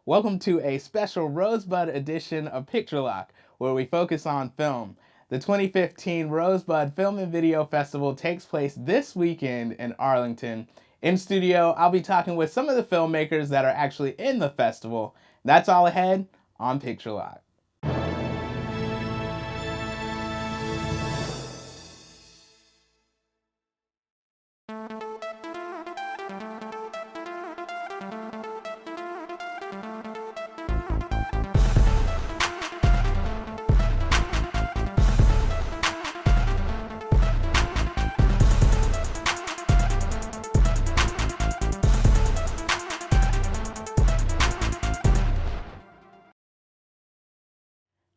Welcome to a special Rosebud edition of Picture Lock, where we focus on film. The 2015 Rosebud Film and Video Festival takes place this weekend in Arlington. In studio, I'll be talking with some of the filmmakers that are actually in the festival. That's all ahead on Picture Lock.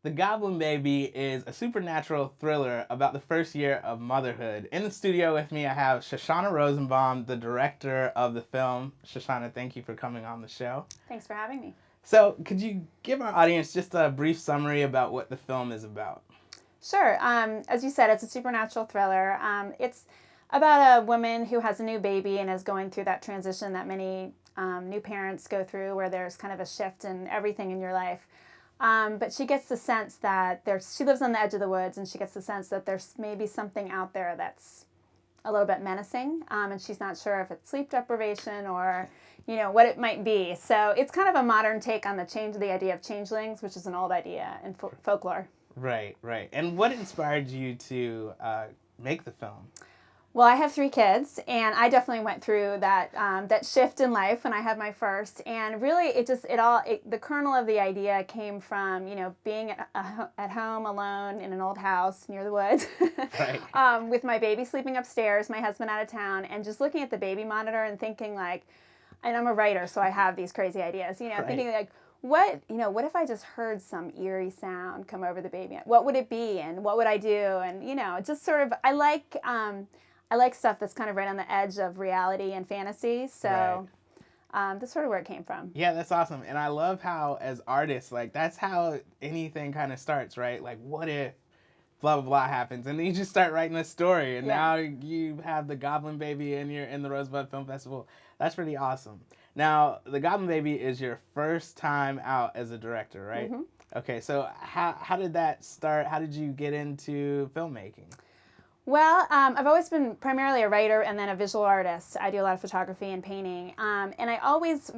The Goblin Baby is a supernatural thriller about the first year of motherhood. In the studio with me, I have Shoshana Rosenbaum, the director of the film. Shoshana, thank you for coming on the show. Thanks for having me. So, could you give our audience just a brief summary about what the film is about? Sure. As you said, it's a supernatural thriller. It's about a woman who has a new baby and is going through that transition that many new parents go through, where there's kind of a shift in everything in your life. But she gets the sense that she lives on the edge of the woods, and she gets the sense that there's maybe something out there that's a little bit menacing, and she's not sure if it's sleep deprivation or, what it might be. So it's kind of a modern take on the idea of changelings, which is an old idea in folklore. Right. And what inspired you to make the film? Well, I have 3 kids, and I definitely went through that shift in life when I had my first. And really, the kernel of the idea came from, being at home alone in an old house near the woods, Right. With my baby sleeping upstairs, my husband out of town, and just looking at the baby monitor and thinking and I'm a writer, so I have these crazy ideas, Right. thinking what if I just heard some eerie sound come over the baby? What would it be, and what would I do? And, just sort of, I like stuff that's kind of right on the edge of reality and fantasy, so that's sort of where it came from. Yeah, that's awesome. And I love how, as artists, that's how anything kind of starts, right? What if blah, blah, blah happens? And then you just start writing a story, and now you have the Goblin Baby in the Rosebud Film Festival. That's pretty awesome. Now, the Goblin Baby is your first time out as a director, right? Mm-hmm. Okay, so how did that start? How did you get into filmmaking? Well, I've always been primarily a writer and then a visual artist. I do a lot of photography and painting. And I always,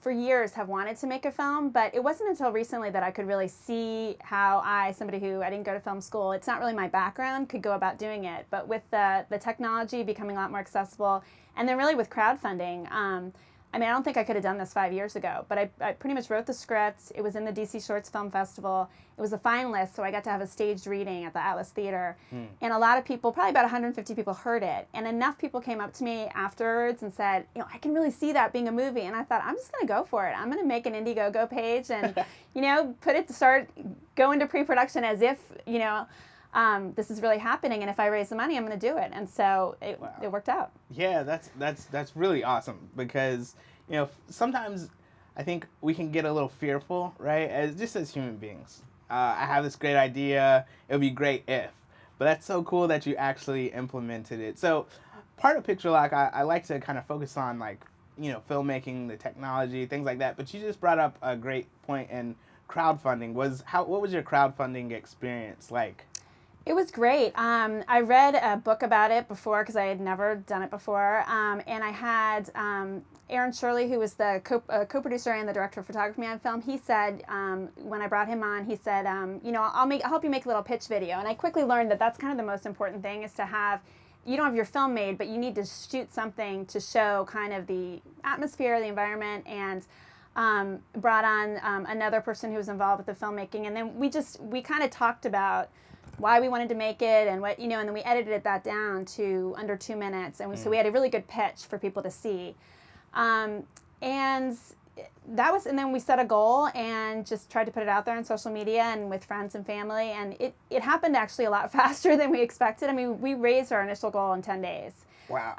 for years have wanted to make a film, but it wasn't until recently that I could really see how somebody who I didn't go to film school, it's not really my background, could go about doing it. But with the technology becoming a lot more accessible, and then really with crowdfunding, I don't think I could have done this 5 years ago, but I pretty much wrote the script. It was in the DC Shorts Film Festival. It was a finalist, so I got to have a staged reading at the Atlas Theater. And a lot of people, probably about 150 people, heard it. And enough people came up to me afterwards and said, I can really see that being a movie. And I thought, I'm just going to go for it. I'm going to make an Indiegogo page and, go into pre-production as if, this is really happening, and if I raise the money, I'm going to do it. And so it worked out. Yeah, that's really awesome, because sometimes I think we can get a little fearful, right? As human beings. I have this great idea. It would be great if, but that's so cool that you actually implemented it. So part of Picture Lock, I like to kind of focus on filmmaking, the technology, things like that. But you just brought up a great point in crowdfunding. What was your crowdfunding experience like? It was great. I read a book about it before because I had never done it before. And I had Aaron Shirley, who was the co-producer and the director of photography on film. He said, when I brought him on, he said, I'll help you make a little pitch video. And I quickly learned that that's kind of the most important thing, is to have, you don't have your film made, but you need to shoot something to show kind of the atmosphere, the environment, and brought on another person who was involved with the filmmaking. And then we kind of talked about why we wanted to make it, and and then we edited that down to under 2 minutes, and so we had a really good pitch for people to see, and then we set a goal and just tried to put it out there on social media and with friends and family, and it happened actually a lot faster than we expected. We raised our initial goal in 10 days. Wow.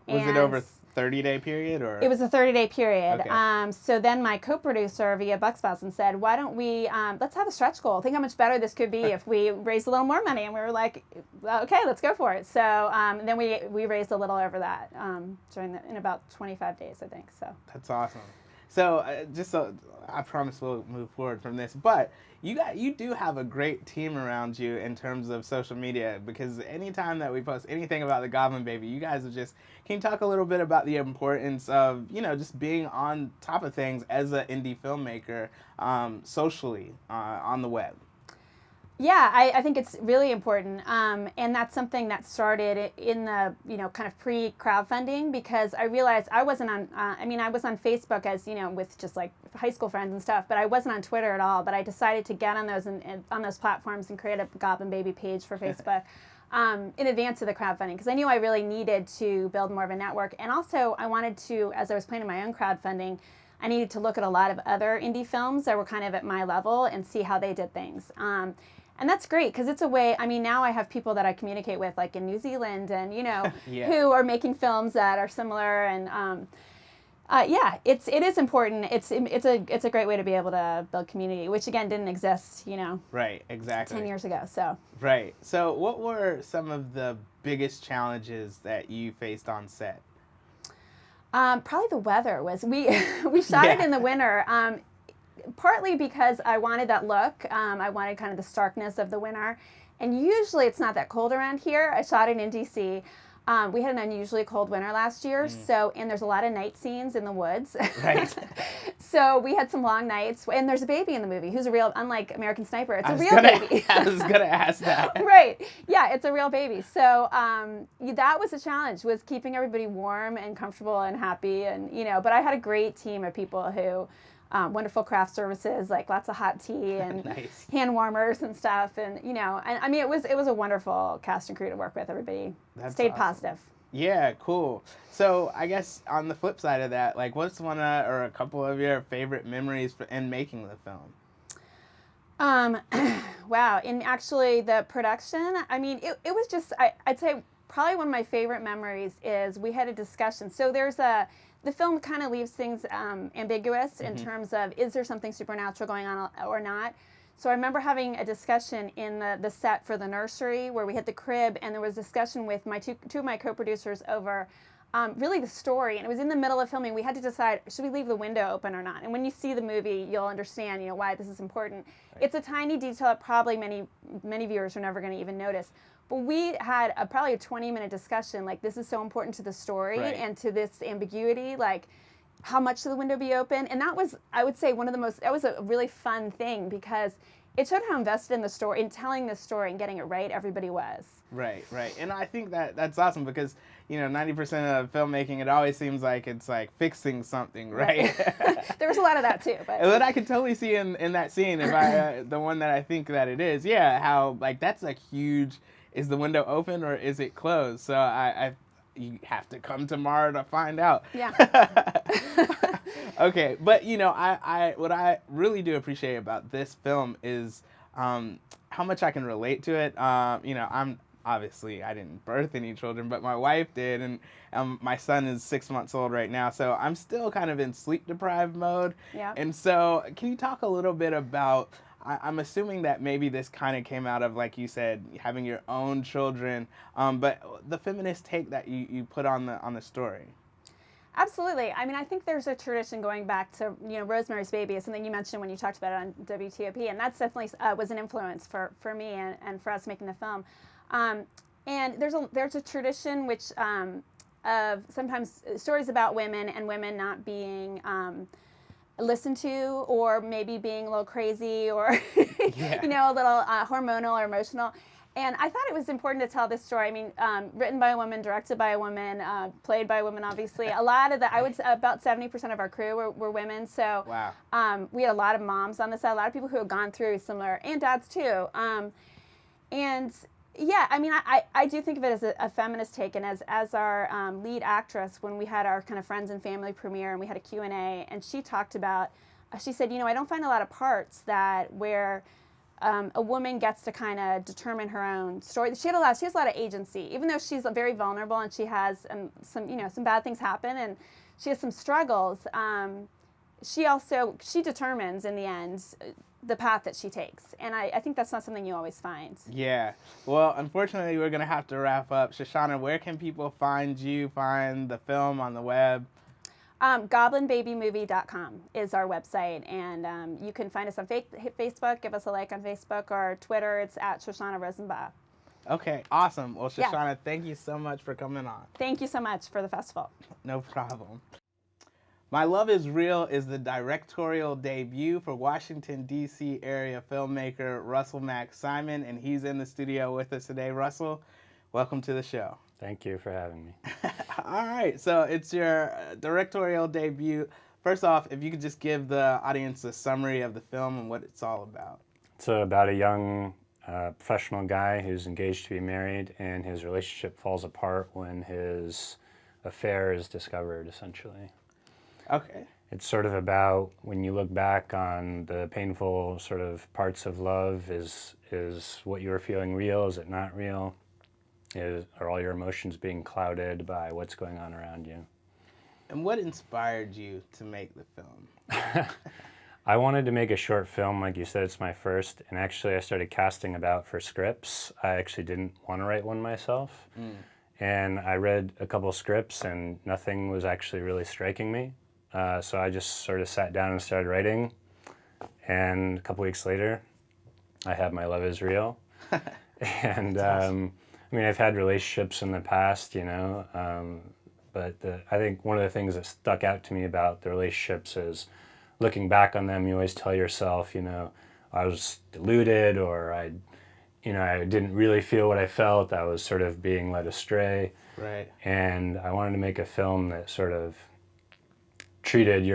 Was it over 30-day period, or? It was a 30-day period. Okay. So then my co-producer via Bucksbousen said, why don't we, let's have a stretch goal. Think how much better this could be if we raised a little more money. And we were like, well, okay, let's go for it. So then we raised a little over that in about 25 days, I think. So that's awesome. So just so I promise we'll move forward from this, but you do have a great team around you in terms of social media, because anytime that we post anything about the Goblin Baby, you guys are just, can you talk a little bit about the importance of, just being on top of things as an indie filmmaker socially on the web? Yeah, I think it's really important, and that's something that started in the kind of pre-crowdfunding, because I realized I wasn't on. I was on Facebook as with just like high school friends and stuff, but I wasn't on Twitter at all. But I decided to get on those and on those platforms and create a Goblin Baby page for Facebook in advance of the crowdfunding, because I knew I really needed to build more of a network, and also I wanted to, as I was planning my own crowdfunding, I needed to look at a lot of other indie films that were kind of at my level and see how they did things. And that's great, because it's a way, now I have people that I communicate with, like in New Zealand, and, yeah. who are making films that are similar, and it is important. It's a great way to be able to build community, which again didn't exist, Right, exactly. 10 years ago, so. Right. So what were some of the biggest challenges that you faced on set? Probably the weather was, we shot it in the winter. Partly because I wanted that look. I wanted kind of the starkness of the winter. And usually it's not that cold around here. I shot it in DC. We had an unusually cold winter last year, and there's a lot of night scenes in the woods. Right. So we had some long nights, and there's a baby in the movie who's a real, unlike American Sniper, it's a real baby. I was going to ask that. Right. Yeah, it's a real baby. So that was a challenge, was keeping everybody warm and comfortable and happy, and but I had a great team of people who wonderful craft services, like lots of hot tea and nice. Hand warmers and stuff, and it was a wonderful cast and crew to work with. Everybody stayed awesome. Positive. Yeah, cool. So I guess on the flip side of that, like, what's one or a couple of your favorite memories in making the film? Wow, in actually the production, it was just, I'd say probably one of my favorite memories is we had a discussion. So the film kind of leaves things ambiguous in terms of, is there something supernatural going on or not? So I remember having a discussion in the set for the nursery where we had the crib, and there was discussion with my two of my co-producers over really the story. And it was in the middle of filming. We had to decide, should we leave the window open or not? And when you see the movie, you'll understand why this is important. Right. It's a tiny detail that probably many viewers are never going to even notice. But we had probably a 20-minute discussion, like, this is so important to the story and to this ambiguity, like, how much should the window be open? And that was, I would say, that was a really fun thing, because it showed how invested in the story, in telling the story and getting it right, everybody was. Right. And I think that's awesome, because, 90% of filmmaking, it always seems like it's like fixing something, right? There was a lot of that too. But I could totally see in that scene, if the one that I think that it is, how, like, that's a huge... Is the window open or is it closed? So you have to come tomorrow to find out. Yeah. Okay, but what I really do appreciate about this film is how much I can relate to it. I'm obviously, I didn't birth any children, but my wife did, and my son is 6 months old right now, so I'm still kind of in sleep deprived mode. Yeah. And so, can you talk a little bit about? I'm assuming that maybe this kind of came out of, like you said, having your own children, but the feminist take that you put on the story. Absolutely. I think there's a tradition going back to, Rosemary's Baby is something you mentioned when you talked about it on WTOP, and that's definitely was an influence for me and for us making the film. And there's a tradition which of sometimes stories about women and women not being listened to, or maybe being a little crazy, or a little hormonal or emotional. And I thought it was important to tell this story. Written by a woman, directed by a woman, played by a woman, obviously. A lot of I would say about 70% of our crew were women. So wow. We had a lot of moms on the set, a lot of people who had gone through similar, and dads too. And yeah, I do think of it as a feminist take, and as our lead actress, when we had our kind of friends and family premiere, and we had a Q&A, and she talked about, she said, I don't find a lot of parts where a woman gets to kind of determine her own story. She has a lot of agency, even though she's very vulnerable, and she has some bad things happen, and she has some struggles. She determines in the end the path that she takes. And I think that's not something you always find. Yeah. Well, unfortunately, we're going to have to wrap up. Shoshana, where can people find you, find the film on the web? GoblinBabyMovie.com is our website, and you can find us on Facebook. Give us a like on Facebook, or Twitter. It's at Shoshana Rosenbaugh. Okay, awesome. Well, Shoshana, thank you so much for coming on. Thank you so much for the festival. No problem. My Love is Real is the directorial debut for Washington, D.C. area filmmaker Russell Mack Simon, and he's in the studio with us today. Russell, welcome to the show. Thank you for having me. All right, so it's your directorial debut. First off, if you could just give the audience a summary of the film and what it's all about. It's about a young professional guy who's engaged to be married, and his relationship falls apart when his affair is discovered, essentially. Okay. It's sort of about when you look back on the painful sort of parts of love, is what you were feeling real? Is it not real? Are all your emotions being clouded by what's going on around you? And what inspired you to make the film? I wanted to make a short film, like you said, it's my first, and actually I started casting about for scripts. I actually didn't want to write one myself, and I read a couple scripts and nothing was actually really striking me. So I just sort of sat down and started writing, and a couple weeks later, I had My Love is Real. And awesome. I mean, I've had relationships in the past, you know, but I think one of the things that stuck out to me about the relationships is looking back on them, you always tell yourself, you know, I was deluded, or I didn't really feel what I felt. I was sort of being led astray. Right. And I wanted to make a film that sort of treated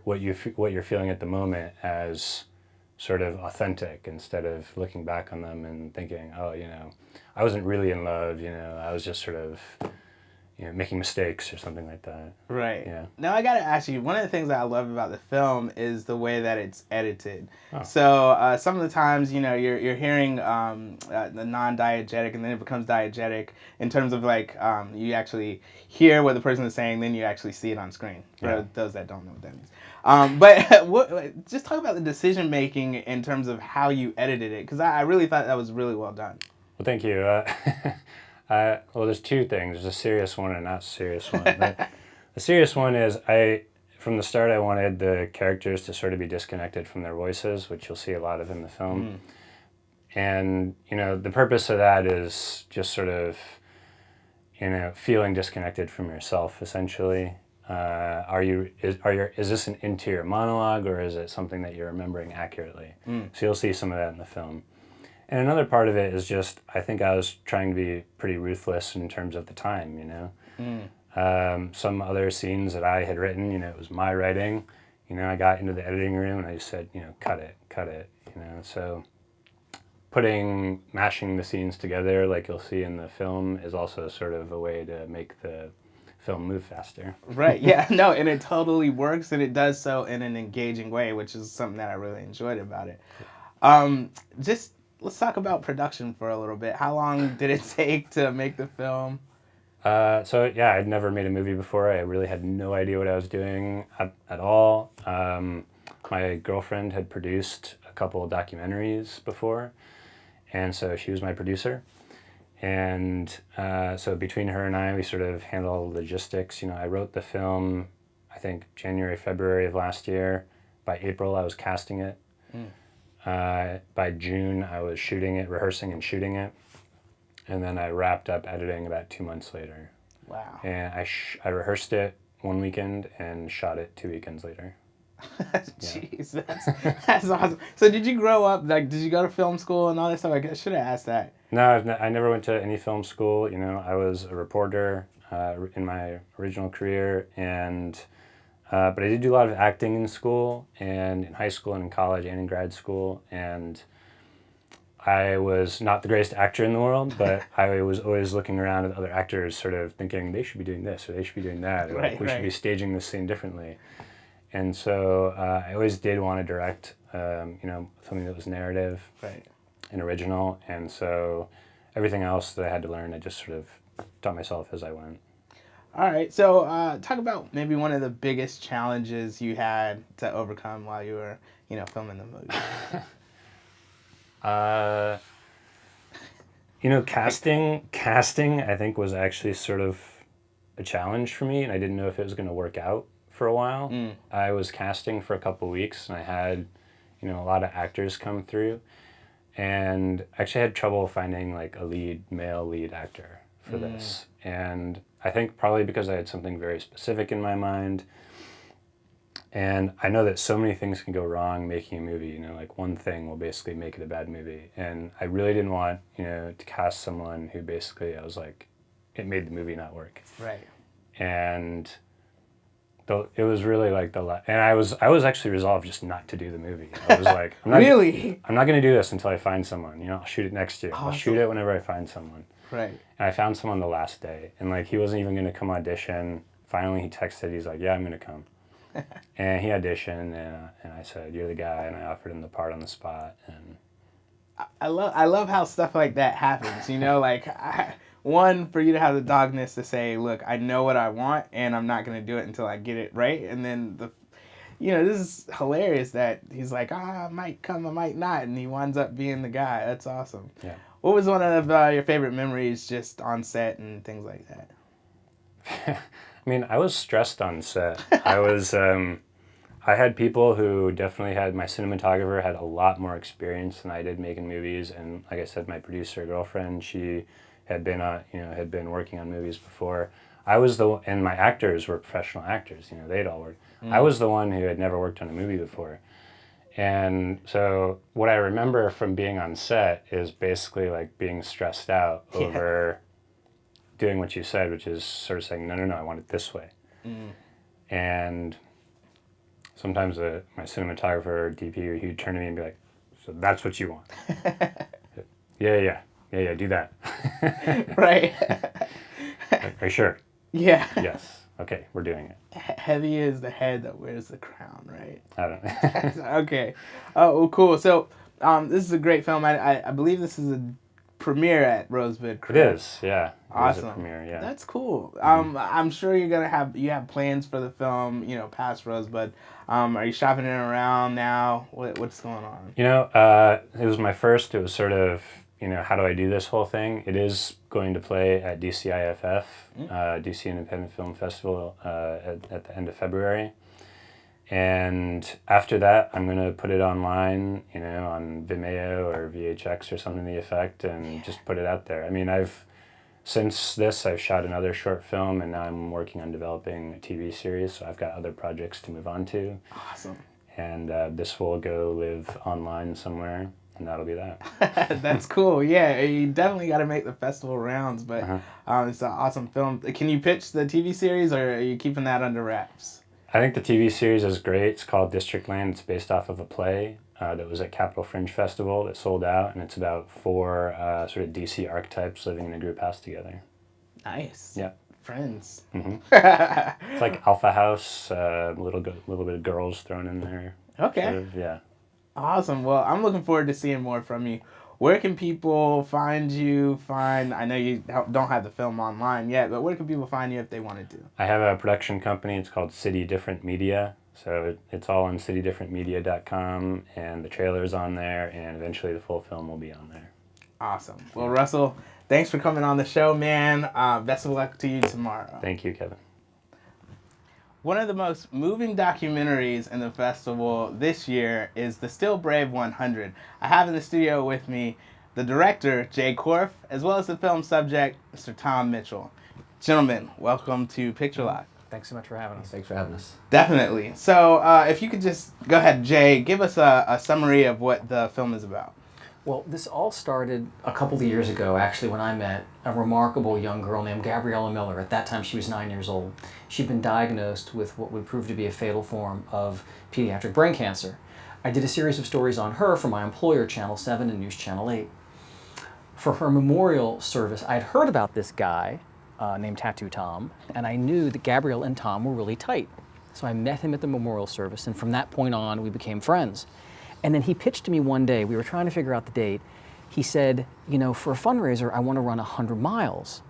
what you're feeling at the moment as sort of authentic, instead of looking back on them and thinking, oh, you know, I wasn't really in love, you know, I was just sort of, you know, making mistakes or something like that. Right. Yeah. Now I gotta ask you, one of the things that I love about the film is the way that it's edited. Oh. So some of the times, you know, you're hearing the non-diegetic, and then it becomes diegetic in terms of like you actually hear what the person is saying, then you actually see it on screen. For those that don't know what that means. But just talk about the decision making in terms of how you edited it, because I really thought that was really well done. Well, thank you. Well, there's two things. There's a serious one and a not serious one. But the serious one is from the start, I wanted the characters to sort of be disconnected from their voices, which you'll see a lot of in the film. And, you know, the purpose of that is just sort of, you know, feeling disconnected from yourself, essentially. Is this an interior monologue, or is it something that you're remembering accurately? So you'll see some of that in the film. And another part of it is just, I think I was trying to be pretty ruthless in terms of the time, you know. Some other scenes that I had written, you know, it was my writing. You know, I got into the editing room and I just said, you know, cut it, you know. So mashing the scenes together, like you'll see in the film, is also sort of a way to make the film move faster. Right, yeah, no, and it totally works, and it does so in an engaging way, which is something that I really enjoyed about it. Let's talk about production for a little bit. How long did it take to make the film? So yeah, I'd never made a movie before. I really had no idea what I was doing at all. My girlfriend had produced a couple of documentaries before, and so she was my producer. And so between her and I, we sort of handled all the logistics. You know, I wrote the film, I think, January, February of last year. By April, I was casting it. By June, I was shooting it, rehearsing and shooting it. And then I wrapped up editing about 2 months later. Wow. And I rehearsed it one weekend and shot it 2 weekends later. Jeez, that's awesome. So did you grow up, like, did you go to film school and all that stuff? I should have asked that. No, I never went to any film school. You know, I was a reporter in my original career, and but I did do a lot of acting in school, and in high school and in college and in grad school, and I was not the greatest actor in the world, but I was always looking around at other actors, sort of thinking they should be doing this or they should be doing that, or we should be staging this scene differently. And so I always did want to direct, you know, something that was narrative and original. And so everything else that I had to learn, I just sort of taught myself as I went. All right. So talk about maybe one of the biggest challenges you had to overcome while you were, you know, filming the movie. You know, casting, I think, was actually sort of a challenge for me, and I didn't know if it was going to work out. for a while. I was casting for a couple weeks, and I had, a lot of actors come through, and I actually had trouble finding like a male lead actor for this. And I think probably because I had something very specific in my mind. And I know that so many things can go wrong making a movie, like one thing will basically make it a bad movie. And I really didn't want, to cast someone who basically, I was like, it made the movie not work. Right. And it was really like and I was actually resolved just not to do the movie. I was like, I'm not going to do this until I find someone. I'll shoot it next year. I'll shoot it whenever I find someone. Right. And I found someone the last day, and like he wasn't even going to come audition. Finally, he texted. He's like, "Yeah, I'm going to come." And he auditioned, and I said, "You're the guy," and I offered him the part on the spot. And I love how stuff like that happens. Like one, for you to have the dogness to say, "Look, I know what I want, and I'm not going to do it until I get it right." And then this is hilarious that he's like, I might come, I might not, and he winds up being the guy. That's awesome. Yeah. What was one of your favorite memories just on set and things like that? I mean, I was stressed on set. I had people who definitely my cinematographer had a lot more experience than I did making movies. And like I said, my producer girlfriend, she had been working on movies before. And my actors were professional actors, they'd all worked. I was the one who had never worked on a movie before. And so what I remember from being on set is basically like being stressed out over doing what you said, which is sort of saying, no, I want it this way. And sometimes my cinematographer or DP, he'd turn to me and be like, so that's what you want? Yeah, do that. Right. Are you sure? Yeah. Yes. Okay, we're doing it. Heavy is the head that wears the crown, right? I don't know. Okay. Oh, well, cool. So this is a great film. I believe this is a premiere at Rosebud, correct? It is, yeah. Awesome. It is a premiere, yeah. That's cool. I'm sure you're gonna have plans for the film, past Rosebud. Are you shopping it around now? What's going on? It was my first. It was sort of, how do I do this whole thing? It is going to play at DCIFF, DC Independent Film Festival, at the end of February. And after that, I'm going to put it online, on Vimeo or VHX or something to the effect, and just put it out there. I mean, since this, I've shot another short film, and now I'm working on developing a TV series, so I've got other projects to move on to. Awesome. And this will go live online somewhere, and that'll be that. That's cool. Yeah, you definitely got to make the festival rounds, but it's an awesome film. Can you pitch the TV series, or are you keeping that under wraps? I think the TV series is great. It's called District Land. It's based off of a play that was at Capitol Fringe Festival that sold out, and it's about 4 sort of DC archetypes living in a group house together. Nice. Yeah. Friends. Mm-hmm. It's like Alpha House, little bit of girls thrown in there. Okay. Sort of, yeah. Awesome. Well, I'm looking forward to seeing more from you. Where can people find you? I know you don't have the film online yet, but where can people find you if they wanted to? I have a production company. It's called City Different Media. So it's all on citydifferentmedia.com, and the trailer's on there, and eventually the full film will be on there. Awesome. Well, Russell, thanks for coming on the show, man. Best of luck to you tomorrow. Thank you, Kevin. One of the most moving documentaries in the festival this year is the Still Brave 100. I have in the studio with me the director, Jay Korff, as well as the film subject, Mr. Tom Mitchell. Gentlemen, welcome to Picture Lock. Thanks so much for having us. Thanks for having us. Definitely. So if you could just go ahead, Jay, give us a summary of what the film is about. Well, this all started a couple of years ago, actually, when I met a remarkable young girl named Gabriella Miller. At that time, she was 9 years old. She'd been diagnosed with what would prove to be a fatal form of pediatric brain cancer. I did a series of stories on her for my employer, Channel 7 and News Channel 8. For her memorial service, I'd heard about this guy named Tattoo Tom, and I knew that Gabrielle and Tom were really tight. So I met him at the memorial service, and from that point on, we became friends. And then he pitched to me one day, we were trying to figure out the date. He said, for a fundraiser, I want to run 100 miles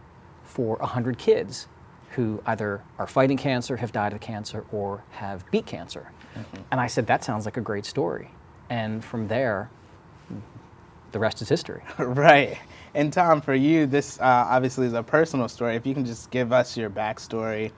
for 100 kids who either are fighting cancer, have died of cancer, or have beat cancer. Mm-hmm. And I said, that sounds like a great story. And from there, the rest is history. Right. And Tom, for you, this obviously is a personal story. If you can just give us your backstory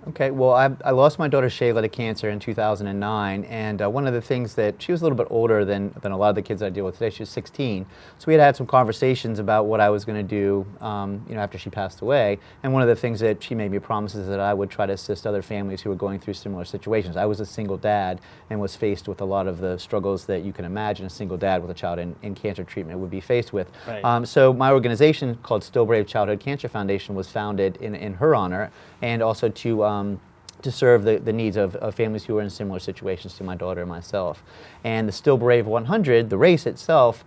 Okay, well, I lost my daughter Shayla to cancer in 2009, and one of the things that she was a little bit older than a lot of the kids I deal with today. She was 16, so we had some conversations about what I was going to do, after she passed away. And one of the things that she made me promise is that I would try to assist other families who were going through similar situations. I was a single dad and was faced with a lot of the struggles that you can imagine a single dad with a child in cancer treatment would be faced with. Right. So my organization called Still Brave Childhood Cancer Foundation was founded in her honor, and also to serve the needs of families who are in similar situations to my daughter and myself. And the Still Brave 100, the race itself,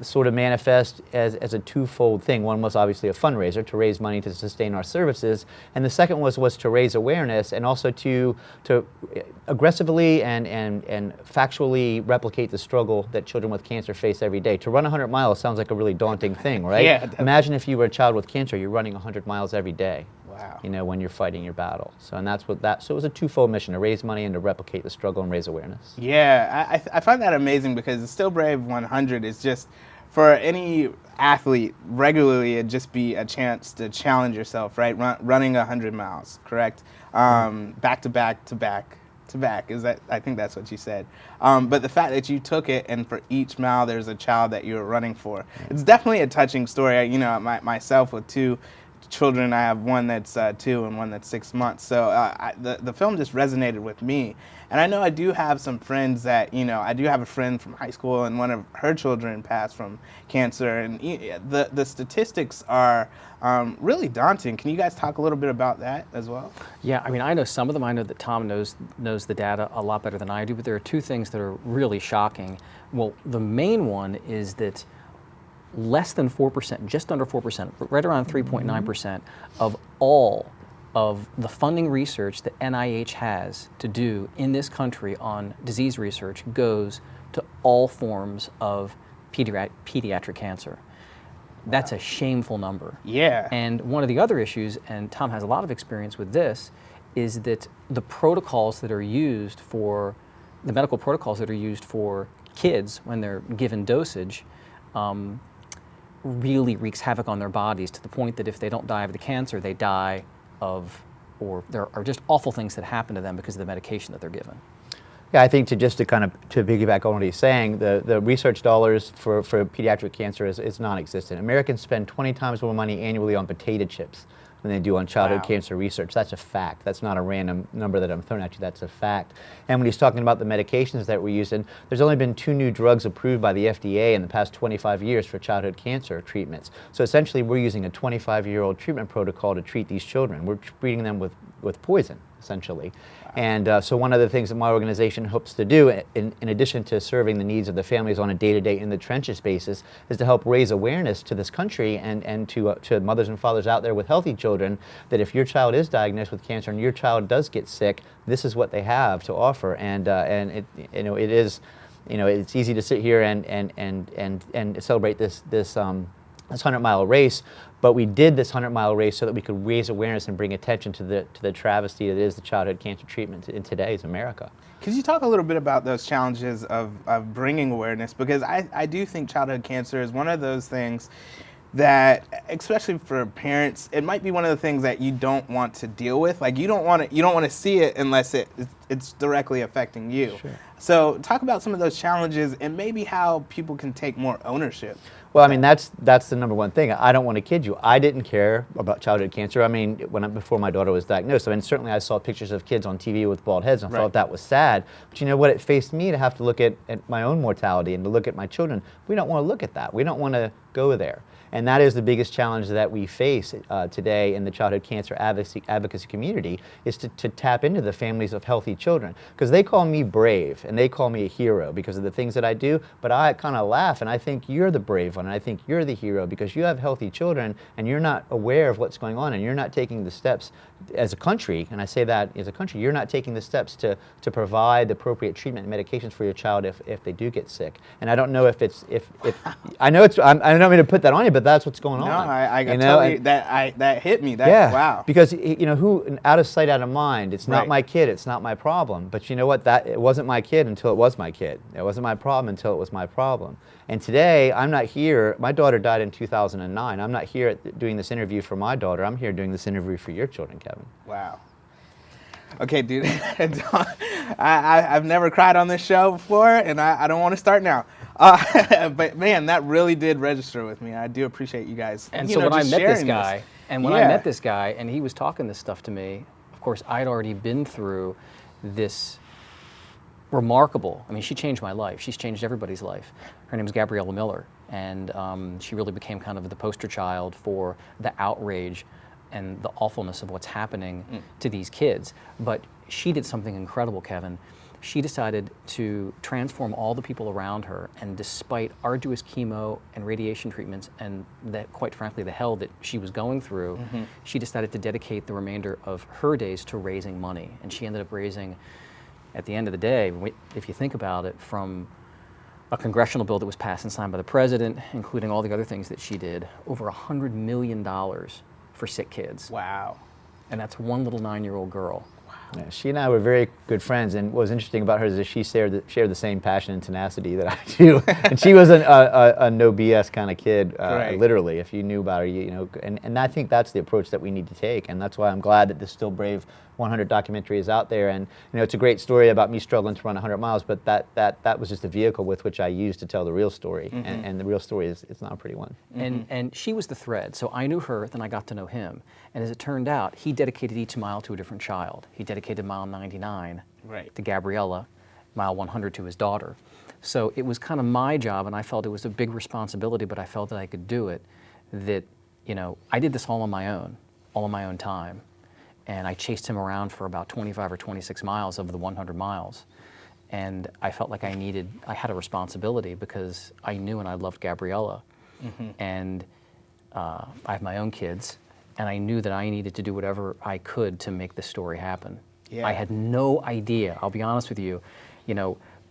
sort of manifests as a twofold thing. One was obviously a fundraiser to raise money to sustain our services, and the second was to raise awareness and also to aggressively and factually replicate the struggle that children with cancer face every day. To run 100 miles sounds like a really daunting thing, right? Yeah. Imagine if you were a child with cancer, you're running 100 miles every day. Wow. When you're fighting your battle. So it was a twofold mission, to raise money and to replicate the struggle and raise awareness. Yeah, I find that amazing, because the Still Brave 100 is just, for any athlete, regularly it'd just be a chance to challenge yourself, right? Running 100 miles, correct? Back to back to back to back. I think that's what you said. But the fact that you took it, and for each mile there's a child that you were running for. It's definitely a touching story. Myself with two children, I have one that's 2 and one that's 6 months. So the film just resonated with me. And I know I do have some friends that, I do have a friend from high school, and one of her children passed from cancer. And the statistics are really daunting. Can you guys talk a little bit about that as well? Yeah, I know some of them. I know that Tom knows the data a lot better than I do, but there are two things that are really shocking. Well, the main one is that less than 4%, just under 4%, right around 3.9% of all of the funding research that NIH has to do in this country on disease research goes to all forms of pediatric cancer. That's a shameful number. Yeah. And one of the other issues, and Tom has a lot of experience with this, is that the protocols that are used for, the medical protocols that are used for kids when they're given dosage, really wreaks havoc on their bodies, to the point that if they don't die of the cancer, they die of, or there are just awful things that happen to them because of the medication that they're given. Yeah, I think to piggyback on what he's saying, the research dollars for pediatric cancer is non-existent. Americans spend 20 times more money annually on potato chips than they do on childhood cancer research. That's a fact. That's not a random number that I'm throwing at you. That's a fact. And when he's talking about the medications that we're using, there's only been 2 new drugs approved by the FDA in the past 25 years for childhood cancer treatments. So essentially, we're using a 25-year-old treatment protocol to treat these children. We're treating them with poison, essentially. And so one of the things that my organization hopes to do, in addition to serving the needs of the families on a day-to-day in the trenches basis, is to help raise awareness to this country and to mothers and fathers out there with healthy children, that if your child is diagnosed with cancer and your child does get sick, this is what they have to offer. And it is, it's easy to sit here and celebrate this 100-mile race, but we did this 100-mile race so that we could raise awareness and bring attention to the travesty that is the childhood cancer treatment in today's America. Could you talk a little bit about those challenges of bringing awareness? Because I do think childhood cancer is one of those things that, especially for parents, it might be one of the things that you don't want to deal with. Like, you don't want to see it unless it's directly affecting you. Sure. So talk about some of those challenges and maybe how people can take more ownership. Well, that's the number one thing. I don't want to kid you. I didn't care about childhood cancer. Before my daughter was diagnosed, certainly I saw pictures of kids on TV with bald heads and I thought that was sad. But you know what? It faced me to have to look at my own mortality and to look at my children. We don't want to look at that. We don't want to go there. And that is the biggest challenge that we face today in the childhood cancer advocacy community, is to tap into the families of healthy children. Because they call me brave and they call me a hero because of the things that I do, but I kind of laugh and I think you're the brave one and I think you're the hero because you have healthy children and you're not aware of what's going on and you're not taking the steps as a country, and I say that as a country, you're not taking the steps to provide the appropriate treatment and medications for your child if they do get sick. And I don't know if I know I don't mean to put that on you, but that's what's going on. No, I totally, that hit me. Wow. Because who, out of sight, out of mind. It's not my kid. It's not my problem. But you know what? It wasn't my kid until it was my kid. It wasn't my problem until it was my problem. And today, I'm not here. My daughter died in 2009. I'm not here doing this interview for my daughter. I'm here doing this interview for your children, Kevin. Wow. Okay, dude. I've never cried on this show before, and I don't want to start now. But man, that really did register with me. I do appreciate you guys. And you so know, when I just met this sharing guy, and when I met this guy, and he was talking this stuff to me, of course, I'd already been through this remarkable, I mean, she changed my life. She's changed everybody's life. Her name's Gabriella Miller, and she really became kind of the poster child for the outrage and the awfulness of what's happening to these kids. But she did something incredible, Kevin. She decided to transform all the people around her, and despite arduous chemo and radiation treatments and that, quite frankly, the hell that she was going through, she decided to dedicate the remainder of her days to raising money. And she ended up raising, at the end of the day, if you think about it, from a congressional bill that was passed and signed by the president, including all the other things that she did, over $100 million for sick kids. Wow. And that's one little 9-year-old girl. Yeah, she and I were very good friends, and what was interesting about her is that she shared the same passion and tenacity that I do. And she was a no BS kind of kid, Right. literally. If you knew about her, you know, and I think that's the approach that we need to take, and that's why I'm glad that the Still Brave 100 documentary is out there. And you know, it's a great story about me struggling to run 100 miles, but that was just a vehicle with which I used to tell the real story, and the real story is it's not a pretty one. And she was the thread. So I knew her, then I got to know him. And as it turned out, he dedicated each mile to a different child. He dedicated mile 99 Right. to Gabriella, mile 100 to his daughter. So it was kind of my job, and I felt it was a big responsibility, but I felt that I could do it. That, you know, I did this all on my own time. And I chased him around for about 25 or 26 miles of the 100 miles. And I felt like I had a responsibility because I knew and I loved Gabriella. And I have my own kids, and I knew that I needed to do whatever I could to make this story happen. Yeah. I had no idea, I'll be honest with you,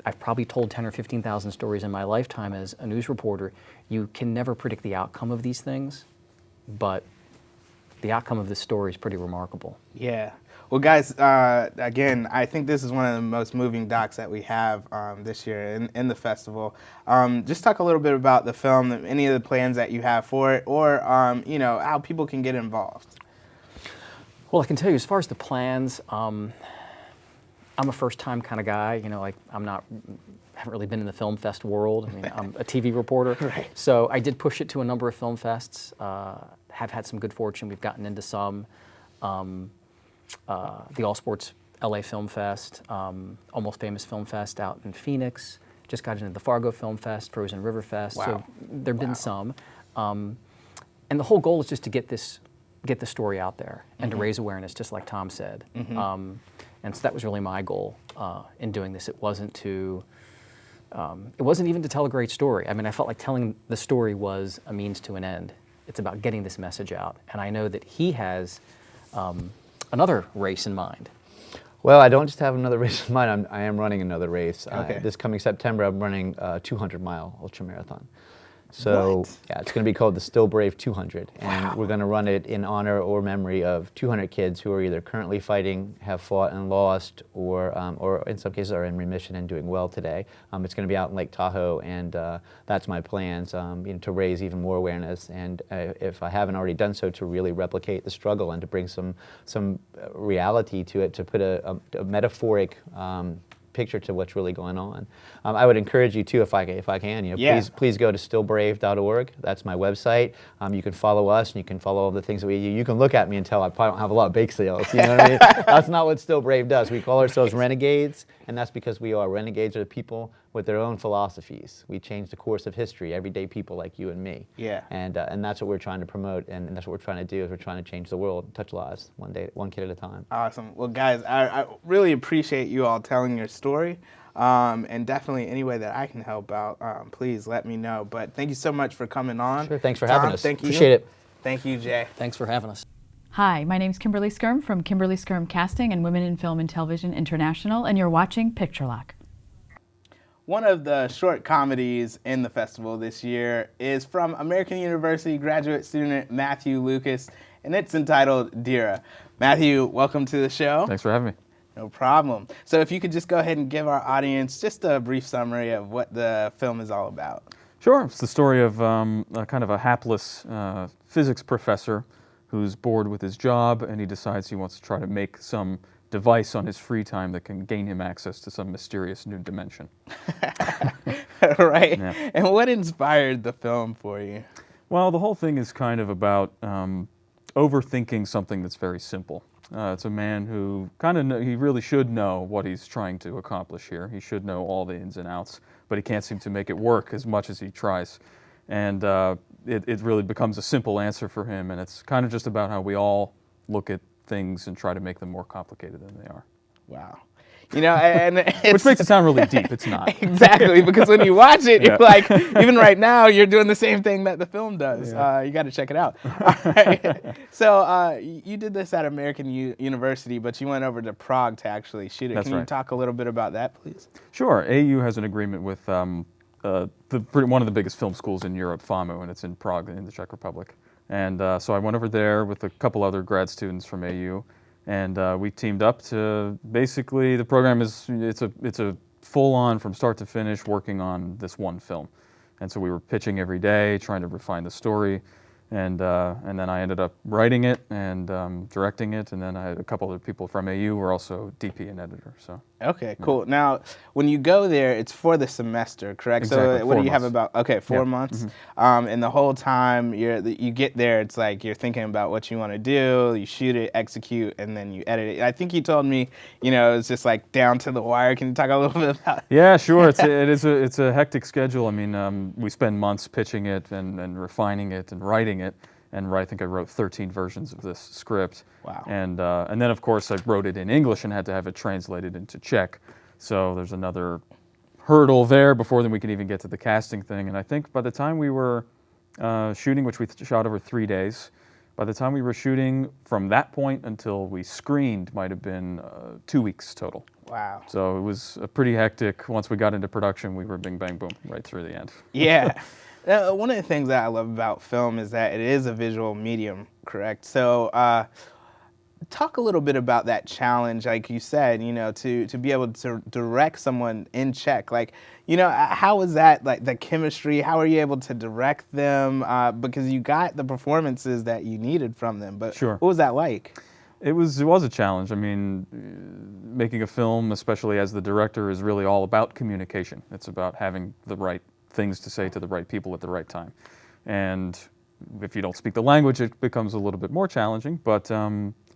I've probably told 10 or 15,000 stories in my lifetime as a news reporter. You can never predict the outcome of these things, but the outcome of this story is pretty remarkable. Yeah. Well, guys, again, I think this is one of the most moving docs that we have this year in the festival. Just talk a little bit about the film, any of the plans that you have for it, or you know, how people can get involved. Well, I can tell you, as far as the plans, I'm a first-time kind of guy. You know, like haven't really been in the film fest world. I mean, I'm a TV reporter, Right. So I did push it to a number of film fests. Have had some good fortune. We've gotten into some. The All Sports LA Film Fest, Almost Famous Film Fest out in Phoenix. Just got into the Fargo Film Fest, Frozen River Fest. Wow. So there've been some. And the whole goal is just to get the story out there and to raise awareness, just like Tom said. And so that was really my goal in doing this. It wasn't even to tell a great story. I mean, I felt like telling the story was a means to an end. It's about getting this message out. And I know that he has another race in mind. Well, I don't just have another race in mind. I am running another race. Okay. This coming September, I'm running a 200-mile ultramarathon. So What? yeah, it's going to be called the Still Brave 200, and Wow. we're going to run it in honor or memory of 200 kids who are either currently fighting, have fought and lost, or in some cases are in remission and doing well today. It's going to be out in Lake Tahoe, and that's my plans, to raise even more awareness, and if I haven't already done so, to really replicate the struggle and to bring some reality to it, to put a metaphoric picture to what's really going on. I would encourage you too, if I can, Yeah. please go to stillbrave.org. That's my website. You can follow us, and you can follow all the things that we do. You can look at me and tell I probably don't have a lot of bake sales. You know what I mean? That's not what Still Brave does. We call ourselves renegades, and that's because we are. Renegades are the people with their own philosophies. We change the course of history, everyday people like you and me. Yeah. And that's what we're trying to promote, and that's what we're trying to do. Is we're trying to change the world, touch lives, one kid at a time. Awesome. Well, guys, I really appreciate you all telling your story. And definitely any way that I can help out, please let me know. But thank you so much for coming on. Sure, thanks for Tom, having us. Thank you. Appreciate it. Thank you, Jay. Thanks for having us. Hi, my name's Kimberly Skirm from Kimberly Skirm Casting and Women in Film and Television International, and you're watching Picture Lock. One of the short comedies in the festival this year is from American University graduate student Matthew Lucas, and it's entitled Dira. Matthew, welcome to the show. Thanks for having me. No problem. So if you could just go ahead and give our audience just a brief summary of what the film is all about. Sure. It's the story of a kind of a hapless physics professor who's bored with his job, and he decides he wants to try to make some device on his free time that can gain him access to some mysterious new dimension. Right. Yeah. And what inspired the film for you? Well, the whole thing is kind of about overthinking something that's very simple. It's a man who he really should know what he's trying to accomplish here. He should know all the ins and outs, but he can't seem to make it work as much as he tries. And it really becomes a simple answer for him, and it's kind of just about how we all look at things and try to make them more complicated than they are. Wow. You know, and Which makes it sound really deep. It's not. Exactly, because when you watch it, Yeah. you're like, even right now, you're doing the same thing that the film does. Yeah. You got to check it out. All right. So you did this at American University, but you went over to Prague to actually shoot it. That's Can you right. talk a little bit about that, please? Sure. AU has an agreement with one of the biggest film schools in Europe, FAMU, and it's in Prague, in the Czech Republic. And so I went over there with a couple other grad students from AU, and we teamed up to basically, the program is, it's a full-on from start to finish working on this one film. And so we were pitching every day, trying to refine the story. And then I ended up writing it and directing it, and then I had a couple other people from AU who were also DP and editor. So Okay, cool. Now, when you go there, it's for the semester, correct? Exactly, So what do 4 you have months. about, 4 Yeah. months? And the whole time you get there, it's like you're thinking about what you want to do, you shoot it, execute, and then you edit it. I think you told me, it's just like down to the wire. Can you talk a little bit about it? yeah, sure. It's a hectic schedule. I mean, we spend months pitching it and refining it and writing it. And I think I wrote 13 versions of this script. Wow. And then, of course, I wrote it in English and had to have it translated into Czech. So there's another hurdle there before then we can even get to the casting thing. And I think by the time we were shooting, which we shot over 3 days, by the time we were shooting from that point until we screened might have been 2 weeks total. Wow. So it was pretty hectic. Once we got into production, we were bing, bang, boom, right through the end. Yeah. One of the things that I love about film is that it is a visual medium, correct? So talk a little bit about that challenge, like you said, to be able to direct someone in Czech. Like, how was that, like the chemistry? How are you able to direct them? Because you got the performances that you needed from them, but Sure. What was that like? It was a challenge. I mean, making a film, especially as the director, is really all about communication. It's about having the right things to say to the right people at the right time. And if you don't speak the language, it becomes a little bit more challenging. But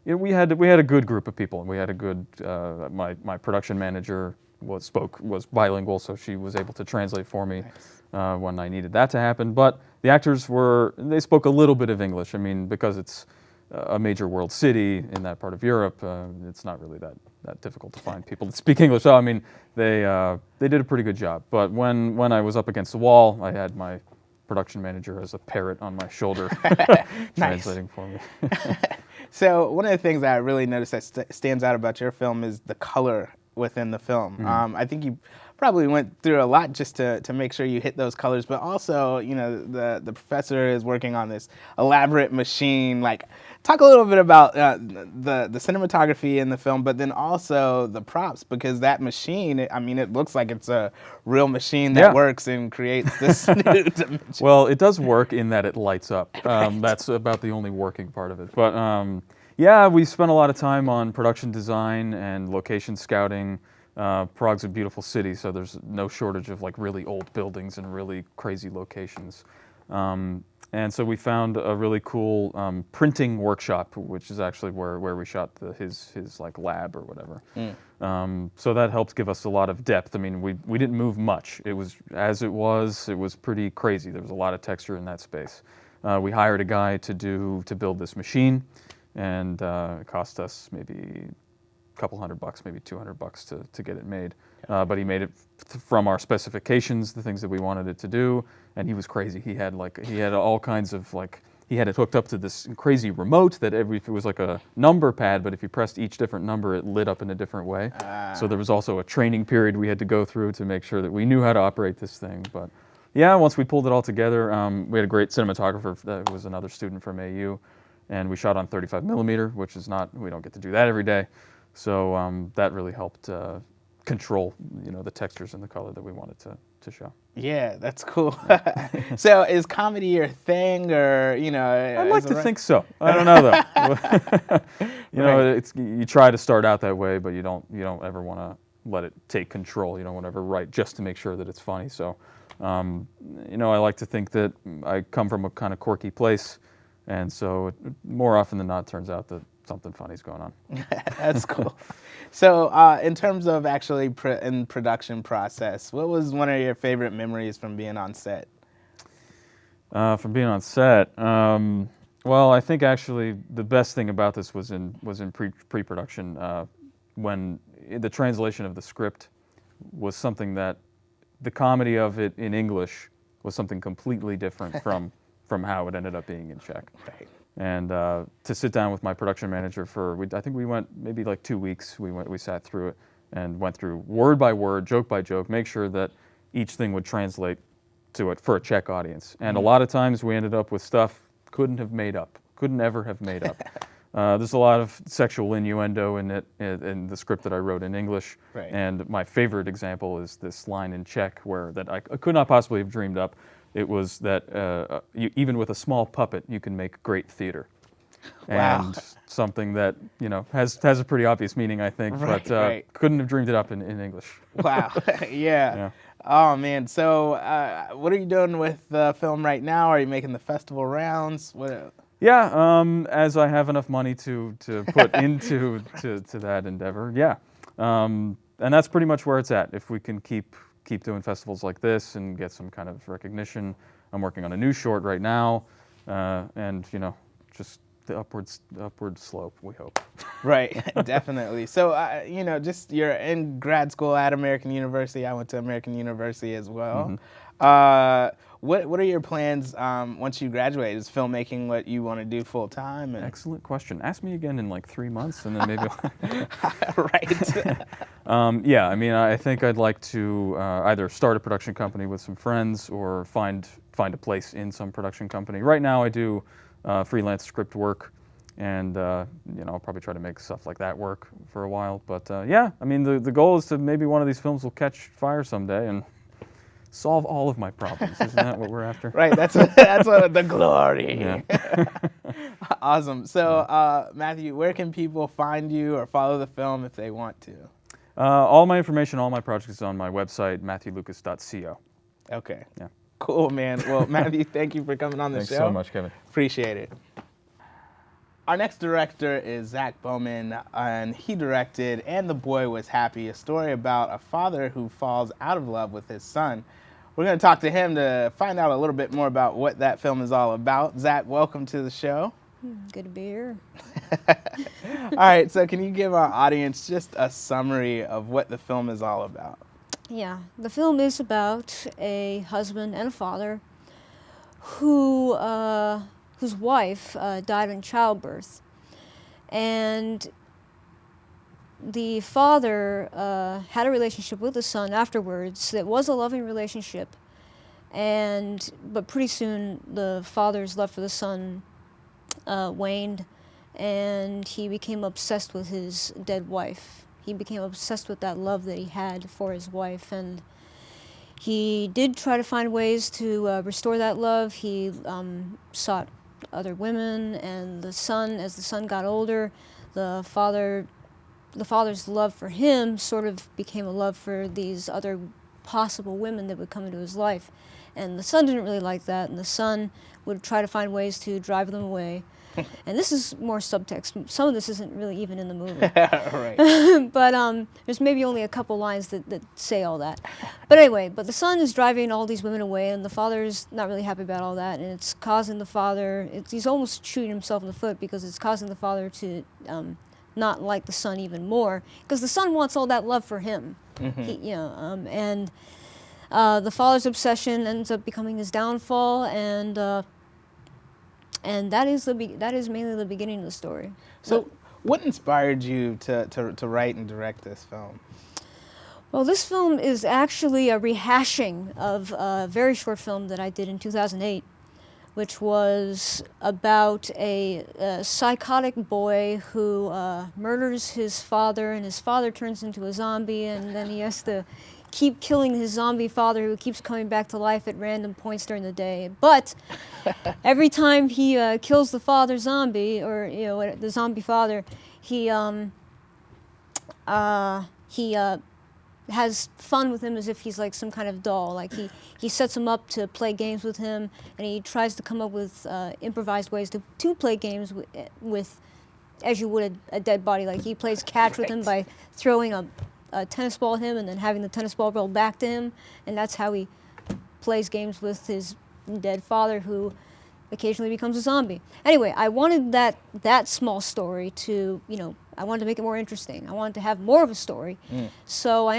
we had a good group of people. We had a good. My production manager was bilingual, so she was able to translate for me when I needed that to happen. But the actors they spoke a little bit of English. I mean, because it's a major world city in that part of Europe, it's not really that difficult to find people that speak English. So I mean, they did a pretty good job. But when I was up against the wall, I had my production manager as a parrot on my shoulder, translating for me. So one of the things that I really noticed that stands out about your film is the color within the film. I think you probably went through a lot just to make sure you hit those colors, but also, the professor is working on this elaborate machine. Like, talk a little bit about the cinematography in the film, but then also the props, because that machine, it looks like it's a real machine that works and creates this new dimension. Well, it does work in that it lights up. That's about the only working part of it. But yeah, we spent a lot of time on production design and location scouting. Prague's a beautiful city, so there's no shortage of like really old buildings and really crazy locations. And so we found a really cool printing workshop, which is actually where we shot his like lab or whatever. So that helped give us a lot of depth. I mean, we didn't move much. It was it was pretty crazy. There was a lot of texture in that space. We hired a guy to build this machine, and it cost us maybe a couple $100, maybe $200 to get it made. But he made it from our specifications, the things that we wanted it to do, and he was crazy. He had all kinds of he had it hooked up to this crazy remote that it was like a number pad, but if you pressed each different number, it lit up in a different way. So there was also a training period we had to go through to make sure that we knew how to operate this thing. But yeah, once we pulled it all together, we had a great cinematographer that was another student from AU, and we shot on 35 millimeter, which is we don't get to do that every day. So that really helped control, the textures and the color that we wanted to show. Yeah, that's cool. So is comedy your thing, or I'd like to think so. I don't know though. Right. You try to start out that way, but you don't ever want to let it take control. You don't want to ever write just to make sure that it's funny. So, I like to think that I come from a kind of quirky place, and so more often than not, it turns out that something funny's going on. That's cool. So, in terms of actually in production process, what was one of your favorite memories from being on set? From being on set, well, I think actually the best thing about this was in pre-production when the translation of the script was something that the comedy of it in English was something completely different from how it ended up being in Czech. Right. And to sit down with my production manager I think we went maybe like 2 weeks. We sat through it and went through word by word, joke by joke, make sure that each thing would translate to it for a Czech audience. And a lot of times we ended up with stuff couldn't ever have made up. There's a lot of sexual innuendo in it, in the script that I wrote in English. Right. And my favorite example is this line in Czech that I could not possibly have dreamed up. It was that even with a small puppet, you can make great theater. Wow. And something that has a pretty obvious meaning, I think, Right, but right. couldn't have dreamed it up in English. Wow. Yeah. Yeah. Oh man. So, what are you doing with the film right now? Are you making the festival rounds? What? Yeah, as I have enough money to put into to that endeavor, yeah, and that's pretty much where it's at. If we can keep doing festivals like this and get some kind of recognition, I'm working on a new short right now, and just the upward slope, we hope. Right, definitely. So, just you're in grad school at American University. I went to American University as well. What are your plans once you graduate? Is filmmaking what you want to do full time? Excellent question. Ask me again in like 3 months, and then maybe I'll... Right. Yeah, I mean, I think I'd like to either start a production company with some friends or find a place in some production company. Right now I do freelance script work, and I'll probably try to make stuff like that work for a while. But yeah, I mean, the goal is to maybe one of these films will catch fire someday and solve all of my problems. Isn't that what we're after? Right, that's what the glory. Yeah. Awesome. So, Matthew, where can people find you or follow the film if they want to? All my information, all my projects is on my website, matthewlucas.co. Okay. Yeah. Cool, man. Well, Matthew, thank you for coming on the show. Thanks so much, Kevin. Appreciate it. Our next director is Zach Bowman, and he directed And the Boy Was Happy, a story about a father who falls out of love with his son. We're going to talk to him to find out a little bit more about what that film is all about. Zach, welcome to the show. Good to be here. All right, so can you give our audience just a summary of what the film is all about? Yeah, the film is about a husband and a father who whose wife died in childbirth, and the father had a relationship with the son afterwards that was a loving relationship, but pretty soon the father's love for the son waned, and he became obsessed with his dead wife. He became obsessed with that love that he had for his wife, and he did try to find ways to restore that love. He sought other women, and the son, as the son got older, the father's love for him sort of became a love for these other possible women that would come into his life. And the son didn't really like that, and the son would try to find ways to drive them away. And this is more subtext. Some of this isn't really even in the movie. Right. But there's maybe only a couple lines that say all that. But anyway, the son is driving all these women away, and the father's not really happy about all that, and it's causing the father, he's almost shooting himself in the foot because it's causing the father to not like the son even more, because the son wants all that love for him. Mm-hmm. And the father's obsession ends up becoming his downfall, and that is mainly the beginning of the story. So, what inspired you to write and direct this film? Well, this film is actually a rehashing of a very short film that I did in 2008 which was about a psychotic boy who murders his father, and his father turns into a zombie, and then he has to keep killing his zombie father, who keeps coming back to life at random points during the day. But every time he kills the father zombie, or the zombie father, he has fun with him as if he's like some kind of doll. Like he sets him up to play games with him, and he tries to come up with improvised ways to play games with, as you would a dead body. Like he plays catch with him by throwing a tennis ball at him and then having the tennis ball roll back to him, and that's how he plays games with his dead father, who occasionally becomes a zombie. Anyway, I wanted that small story to, I wanted to make it more interesting. I wanted to have more of a story. So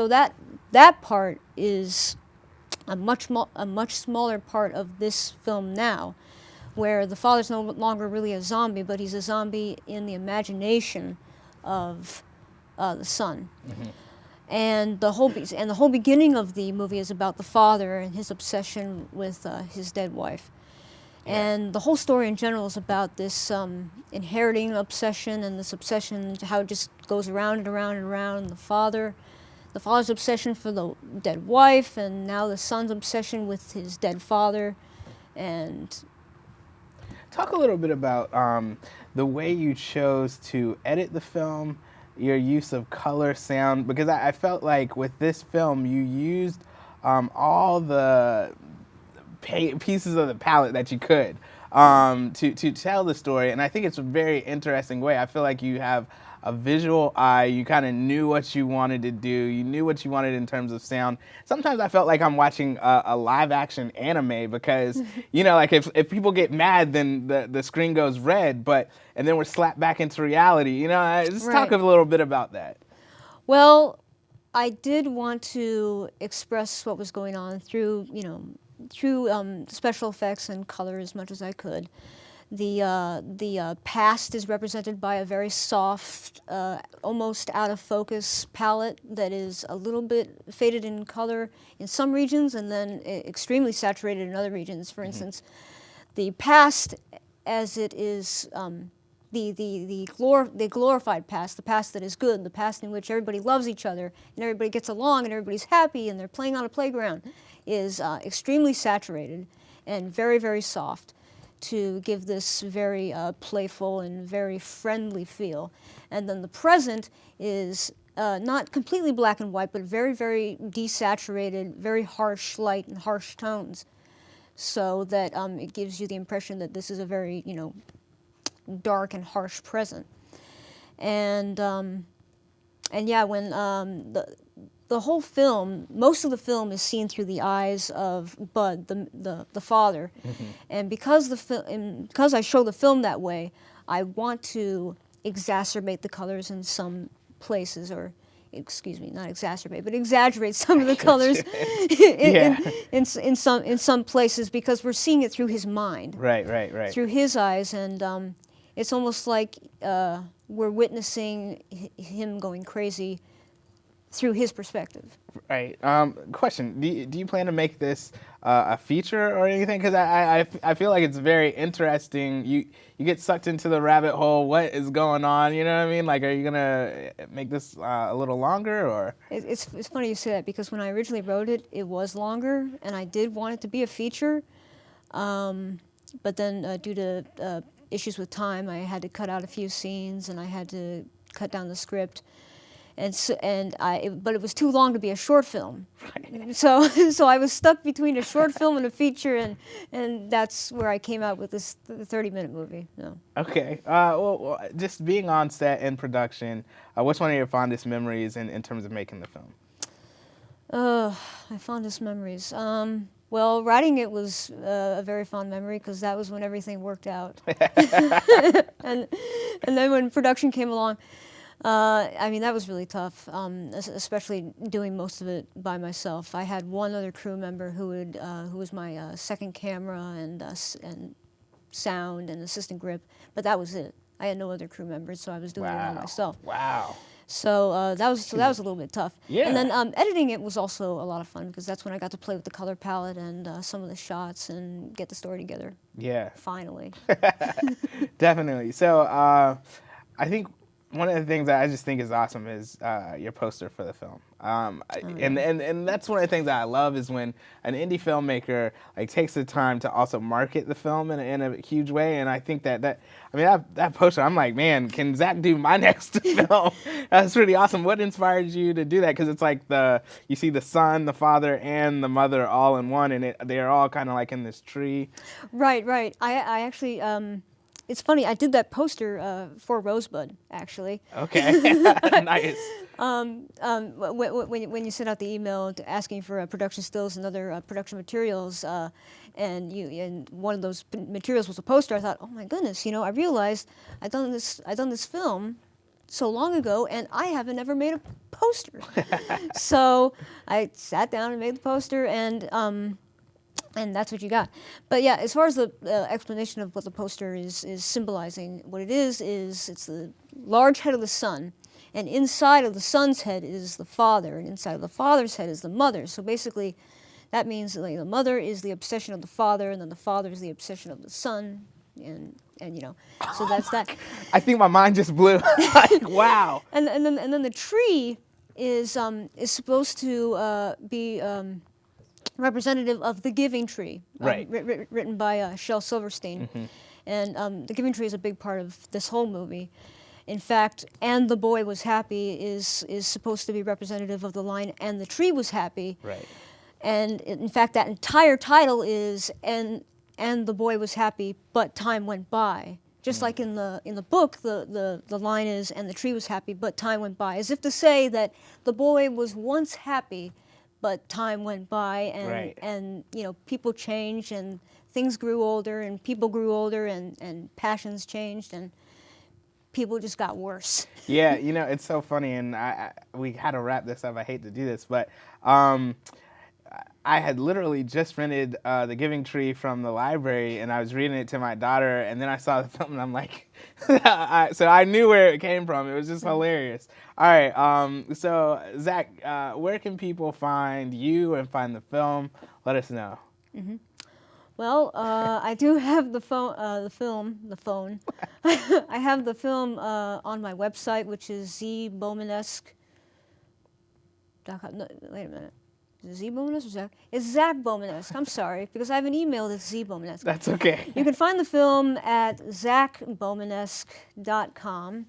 that part is a much smaller part of this film now, where the father's no longer really a zombie, but he's a zombie in the imagination of the son. And the whole beginning of the movie is about the father and his obsession with his dead wife. And the whole story in general is about this inheriting obsession, and this obsession, how it just goes around and around and around. And the father's obsession for the dead wife, and now the son's obsession with his dead father. And talk a little bit about the way you chose to edit the film, your use of color, sound, because I felt like with this film you used all the pieces of the palette that you could to tell the story, and I think it's a very interesting way. I feel like you have a visual eye. You kind of knew what you wanted to do. You knew what you wanted in terms of sound. Sometimes I felt like I'm watching a live action anime, because like if people get mad, then the screen goes red, and then we're slapped back into reality. Just talk a little bit about that. Well, I did want to express what was going on through special effects and color as much as I could. The past is represented by a very soft, almost out of focus palette that is a little bit faded in color in some regions, and then extremely saturated in other regions. For instance, the past, as it is, the glorified past, the past that is good, the past in which everybody loves each other and everybody gets along and everybody's happy and they're playing on a playground, is extremely saturated and very, very soft, to give this very playful and very friendly feel. And then the present is not completely black and white, but very, very desaturated, very harsh light and harsh tones, so that it gives you the impression that this is a very, dark and harsh present. And yeah, when the whole film, most of the film is seen through the eyes of Bud, the father. And because I show the film that way, I want to exacerbate the colors in some places, or excuse me, not exacerbate, but exaggerate some of the colors in some places, because we're seeing it through his mind. Right. Through his eyes, and it's almost like we're witnessing him going crazy through his perspective. Right. Question: Do you plan to make this a feature or anything? Because I feel like it's very interesting. You get sucked into the rabbit hole. What is going on? You know what I mean? Like, are you gonna make this a little longer, or? It's funny you say that, because when I originally wrote it, it was longer, and I did want it to be a feature, but then due to issues with time, I had to cut out a few scenes, and I had to cut down the script. But it was too long to be a short film. Right. So I was stuck between a short film and a feature, and that's where I came out with this 30-minute movie. No. Okay. Well, just being on set and production, what's one of your fondest memories in terms of making the film? My fondest memories. Well, writing it was a very fond memory, because that was when everything worked out. and then when production came along, that was really tough, especially doing most of it by myself. I had one other crew member who was my second camera and sound and assistant grip, but that was it. I had no other crew members, so I was doing it all myself. Wow. So that was a little bit tough. Yeah. And then editing it was also a lot of fun because that's when I got to play with the color palette and some of the shots and get the story together. Yeah. Finally. Definitely. So I think one of the things that I just think is awesome is your poster for the film. And that's one of the things that I love is when an indie filmmaker like takes the time to also market the film in a huge way. And I think that poster, I'm like, man, can Zach do my next film? That's pretty awesome. What inspired you to do that? Because it's like you see the son, the father, and the mother all in one, and they're all kind of like in this tree. Right. I actually. It's funny, I did that poster for Rosebud, actually. Okay, nice. When you sent out the email asking for production stills and other production materials, and one of those materials was a poster, I thought, oh my goodness, I realized I'd done this film so long ago, and I haven't ever made a poster. So I sat down and made the poster, and that's what you got. But yeah, as far as the explanation of what the poster is symbolizing, what it is it's the large head of the sun, and inside of the sun's head is the father, and inside of the father's head is the mother. So basically, that means that, the mother is the obsession of the father, and then the father is the obsession of the son, and so that's that. I think my mind just blew. Like, wow. And then the tree is supposed to be representative of the Giving Tree, right. Written by Shel Silverstein. Mm-hmm. And the Giving Tree is a big part of this whole movie. In fact, "And the boy was happy" is supposed to be representative of the line "And the tree was happy." Right. And in fact, that entire title is "And the boy was happy, but time went by." Just like in the book, the line is "And the tree was happy, but time went by," as if to say that the boy was once happy, but time went by, and right. and people changed, and things grew older, and people grew older, and passions changed, and people just got worse. Yeah, it's so funny, and we had to wrap this up. I hate to do this, but I had literally just rented The Giving Tree from the library, and I was reading it to my daughter, and then I saw the film, and I'm like, so I knew where it came from. It was just hilarious. All right, so Zach, where can people find you and find the film? Let us know. Mm-hmm. Well, I do have the phone. I have the film on my website, which is zbowmanesque.com. No, wait a minute. Is it Z-Bowmanesque or Zach? It's Zach Bowmanesque. I'm sorry, because I have an email that's Z-Bowmanesque. That's okay. You can find the film at zachbowmanesque.com,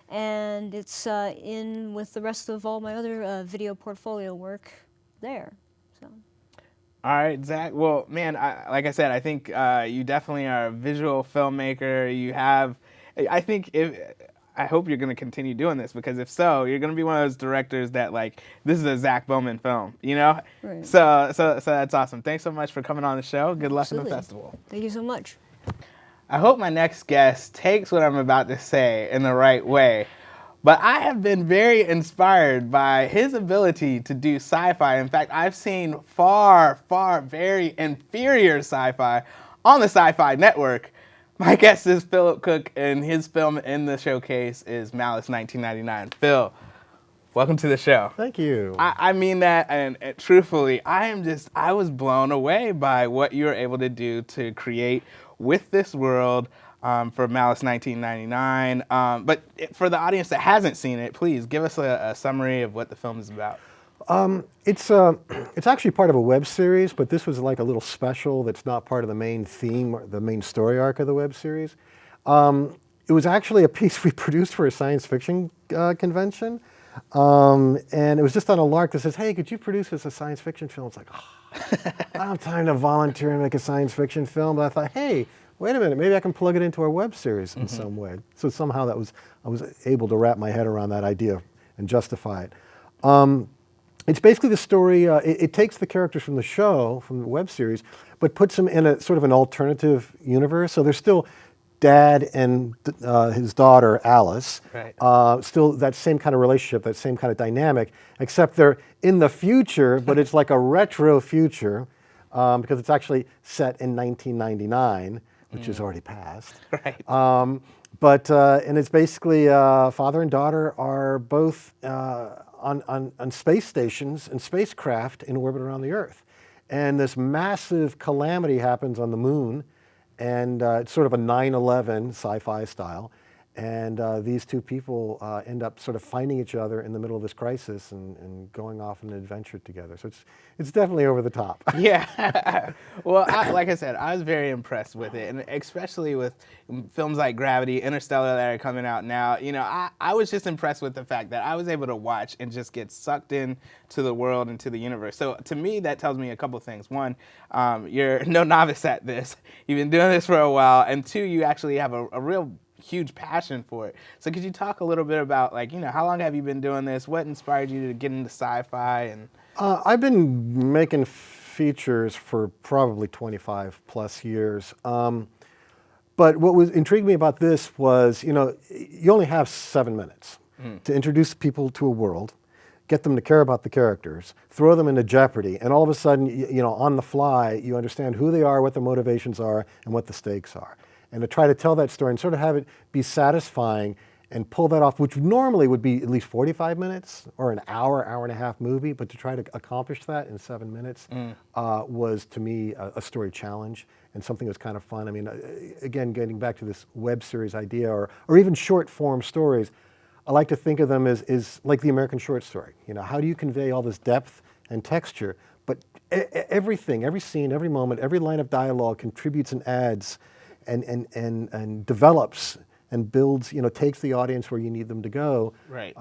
and it's in with the rest of all my other video portfolio work there. So. All right, Zach. Well, man, like I said, I think you definitely are a visual filmmaker. I hope you're going to continue doing this, because if so, you're going to be one of those directors that, like, this is a Zach Bowman film, Right. So that's awesome. Thanks so much for coming on the show. Good luck in the festival. Thank you so much. I hope my next guest takes what I'm about to say in the right way, but I have been very inspired by his ability to do sci-fi. In fact, I've seen far, very inferior sci-fi on the SciFi network. My guest is Philip Cook, and his film in the showcase is Malice 1999. Phil, welcome to the show. Thank you. I mean that, and truthfully, I was blown away by what you were able to do to create with this world for Malice 1999. But for the audience that hasn't seen it, please give us a summary of what the film is about. It's actually part of a web series, but this was like a little special that's not part of the main theme, or the main story arc of the web series. It was actually a piece we produced for a science fiction convention, and it was just on a lark that says, "Hey, could you produce this a science fiction film?" It's like, oh, I don't have time to volunteer and make a science fiction film, but I thought, hey, wait a minute, maybe I can plug it into our web series in some way. So somehow I was able to wrap my head around that idea and justify it. It's basically the story, it takes the characters from the show, from the web series, but puts them in a sort of an alternative universe. So there's still Dad and his daughter, Alice. Right. Still that same kind of relationship, that same kind of dynamic, except they're in the future, but it's like a retro future, because it's actually set in 1999, which is already passed. Right. And it's basically father and daughter are both on space stations and spacecraft in orbit around the Earth. And this massive calamity happens on the moon, and it's sort of a 9/11 sci-fi style. And these two people end up sort of finding each other in the middle of this crisis and going off on an adventure together. So it's definitely over the top. Yeah. Well, like I said, I was very impressed with it, and especially with films like Gravity, Interstellar that are coming out now. You know, I was just impressed with the fact that I was able to watch and just get sucked in to the world and to the universe. So to me, that tells me a couple things. One, you're no novice at this. You've been doing this for a while. And two, you actually have a real huge passion for it. So could you talk a little bit about, like, you know, how long have you been doing this? What inspired you to get into sci-fi? And I've been making features for probably 25 plus years. But what was intrigued me about this was, you know, you only have 7 minutes to introduce people to a world, get them to care about the characters, throw them into jeopardy, and all of a sudden, you know, on the fly, you understand who they are, what their motivations are, and what the stakes are. And to try to tell that story and sort of have it be satisfying and pull that off, which normally would be at least 45 minutes or an hour, hour and a half movie, but to try to accomplish that in 7 minutes was, to me, a story challenge and something that was kind of fun. I mean, again, getting back to this web series idea or even short form stories, I like to think of them as like the American short story. You know, how do you convey all this depth and texture, but everything, every scene, every moment, every line of dialogue contributes and adds and develops and builds, you know, takes the audience where you need them to go. Right.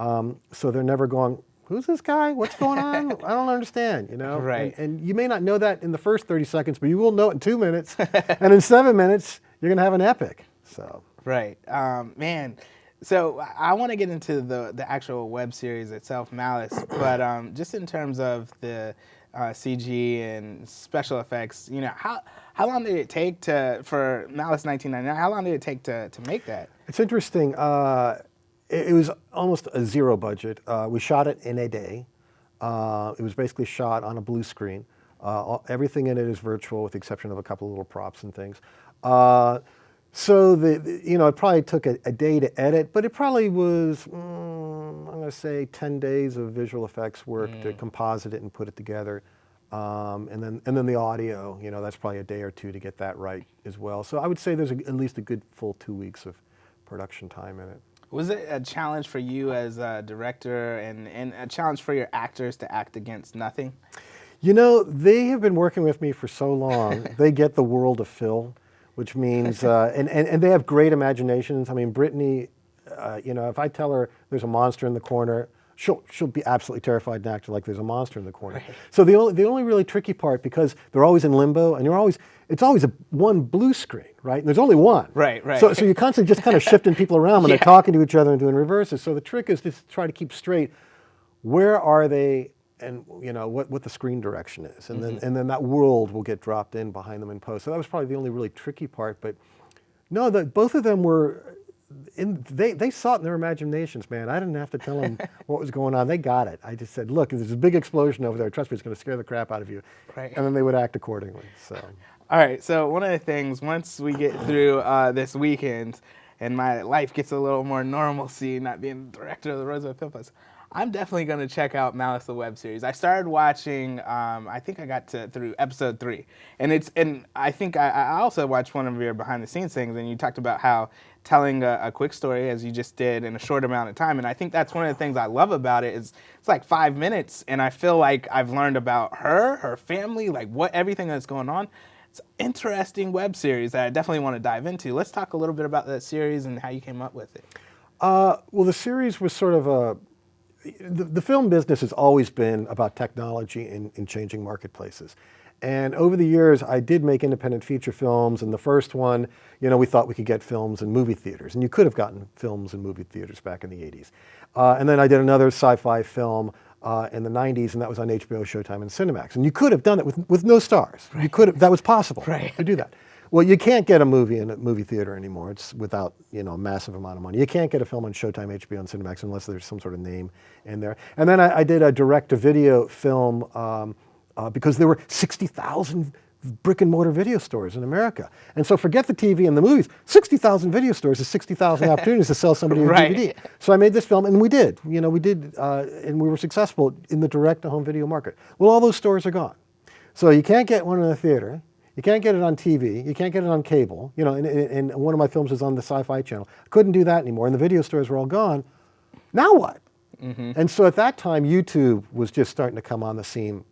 So they're never going, who's this guy? What's going on? I don't understand, you know? Right. And you may not know that in the first 30 seconds, but you will know it in 2 minutes. And in 7 minutes, you're going to have an epic. So. Right. Man, so I want to get into the actual web series itself, Malice, but just in terms of the CG and special effects, you know, how long did it take for Malice 1999? How long did it take to make that? It's interesting. It was almost a zero budget. We shot it in a day. It was basically shot on a blue screen. Everything in it is virtual, with the exception of a couple of little props and things. So you know, it probably took a day to edit, but it probably was, I'm going to say 10 days of visual effects work to composite it and put it together. And then the audio, you know, that's probably a day or two to get that right as well. So I would say there's at least a good full 2 weeks of production time in it. Was it a challenge for you as a director and a challenge for your actors to act against nothing? You know, they have been working with me for so long. They get the world of Phil, which means, and they have great imaginations. I mean, Brittany, you know, if I tell her there's a monster in the corner, she'll be absolutely terrified and act like there's a monster in the corner. Right. So the only really tricky part, because they're always in limbo and it's always one blue screen, right? And there's only one. Right. So you're constantly just kind of shifting people around when they're talking to each other and doing reverses. So the trick is to try to keep straight, where are they, and you know what the screen direction is, and then that world will get dropped in behind them in post. So that was probably the only really tricky part. But no, both of them were. They saw it in their imaginations, man. I didn't have to tell them what was going on. They got it. I just said, look, there's a big explosion over there. Trust me, it's going to scare the crap out of you. Right. And then they would act accordingly. So. All right. So one of the things, once we get through this weekend and my life gets a little more normalcy, not being the director of the Rosebud Film Festival, I'm definitely going to check out Malice the web series. I started watching, I think I got through episode 3. And I think I also watched one of your behind the scenes things, and you talked about how telling a quick story, as you just did, in a short amount of time. And I think that's one of the things I love about it is it's like 5 minutes, and I feel like I've learned about her family, like everything that's going on. It's an interesting web series that I definitely want to dive into. Let's talk a little bit about that series and how you came up with it. Well, the series was sort of the film business has always been about technology and changing marketplaces. And over the years, I did make independent feature films, and the first one, you know, we thought we could get films in movie theaters, and you could have gotten films in movie theaters back in the 80s. And then I did another sci-fi film in the 90s, and that was on HBO, Showtime, and Cinemax. And you could have done it with no stars. Right. You could have, that was possible to do that. Well, you can't get a movie in a movie theater anymore. It's without, you know, a massive amount of money. You can't get a film on Showtime, HBO, and Cinemax unless there's some sort of name in there. And then I did a direct-to-video film because there were 60,000 brick and mortar video stores in America. And so forget the TV and the movies. 60,000 video stores is 60,000 opportunities to sell somebody a DVD. So I made this film, and we did. You know, and we were successful in the direct-to-home video market. Well, all those stores are gone. So you can't get one in the theater. You can't get it on TV. You can't get it on cable. You know, and one of my films is on the SciFi channel. Couldn't do that anymore, and the video stores were all gone. Now what? And so at that time, YouTube was just starting to come on the scene.